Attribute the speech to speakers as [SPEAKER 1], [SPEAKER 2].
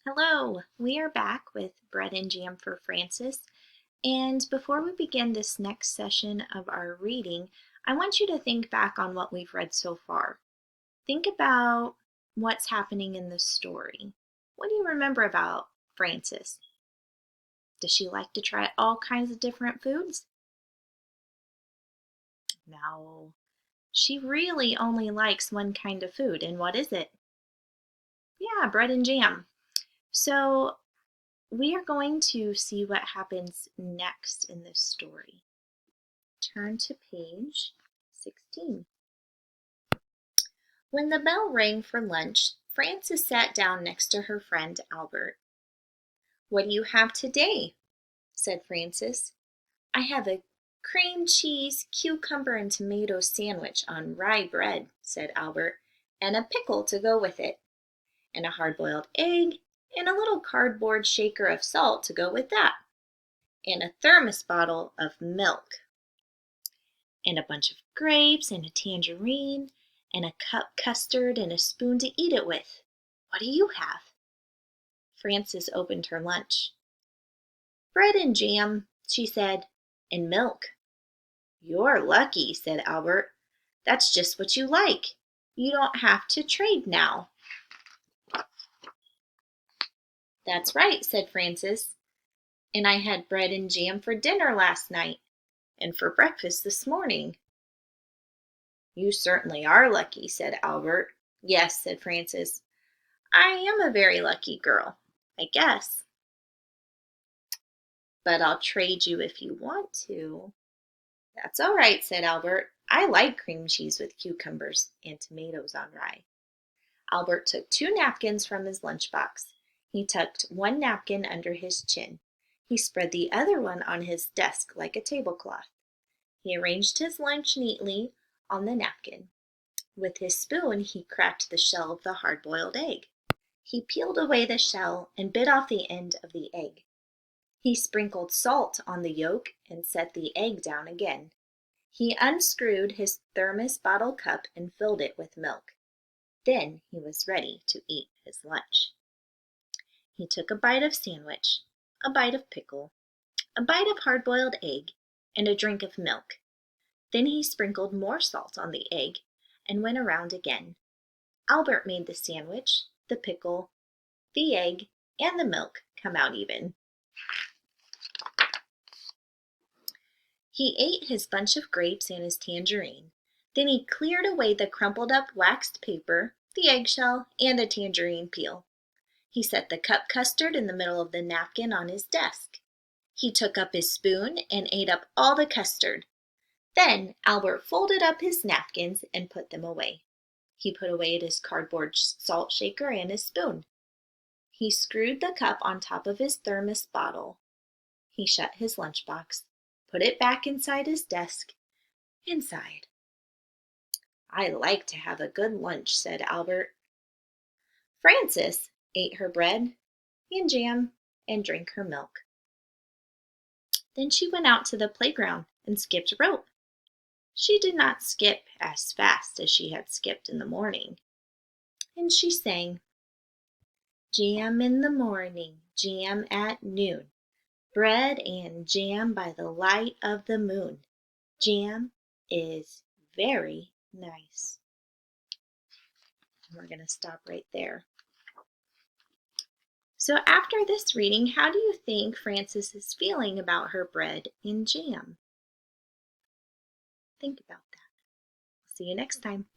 [SPEAKER 1] Hello, we are back with Bread and Jam for Frances. And before we begin this next session of our reading, I want you to think back on what we've read so far. Think about what's happening in the story. What do you remember about Frances? Does she like to try all kinds of different foods? No, she really only likes one kind of food. And what is it? Yeah, bread and jam. So we are going to see what happens next in this story. Turn to page 16. When the bell rang for lunch, Frances sat down next to her friend Albert. "What do you have today?" said Frances. "I have a cream cheese, cucumber, and tomato sandwich on rye bread," said Albert, "and a pickle to go with it, and a hard-boiled egg, and a little cardboard shaker of salt to go with that, and a thermos bottle of milk, and a bunch of grapes, and a tangerine, and a cup custard, and a spoon to eat it with. What do you have?" Frances opened her lunch. "Bread and jam," she said, "and milk." "You're lucky," said Albert. "That's just what you like. You don't have to trade now." "That's right," said Frances. "And I had bread and jam for dinner last night, and for breakfast this morning." "You certainly are lucky," said Albert. "Yes," said Frances. "I am a very lucky girl, I guess. But I'll trade you if you want to." "That's all right," said Albert. "I like cream cheese with cucumbers and tomatoes on rye." Albert took 2 napkins from his lunchbox. He tucked one napkin under his chin. He spread the other one on his desk like a tablecloth. He arranged his lunch neatly on the napkin. With his spoon he cracked the shell of the hard-boiled egg. He peeled away the shell and bit off the end of the egg. He sprinkled salt on the yolk and set the egg down again. He unscrewed his thermos bottle cup and filled it with milk. Then he was ready to eat his lunch. He took a bite of sandwich, a bite of pickle, a bite of hard-boiled egg, and a drink of milk. Then he sprinkled more salt on the egg and went around again. Albert made the sandwich, the pickle, the egg, and the milk come out even. He ate his bunch of grapes and his tangerine. Then he cleared away the crumpled up waxed paper, the eggshell, and the tangerine peel. He set the cup custard in the middle of the napkin on his desk. He took up his spoon and ate up all the custard. Then Albert folded up his napkins and put them away. He put away his cardboard salt shaker and his spoon. He screwed the cup on top of his thermos bottle. He shut his lunchbox, put it back inside his desk, and sighed. "I like to have a good lunch," said Albert. Frances ate her bread and jam and drank her milk. Then she went out to the playground and skipped rope. She did not skip as fast as she had skipped in the morning. And she sang, "Jam in the morning, jam at noon, bread and jam by the light of the moon. Jam is very nice." And we're going to stop right there. So after this reading, how do you think Frances is feeling about her bread and jam? Think about that. See you next time.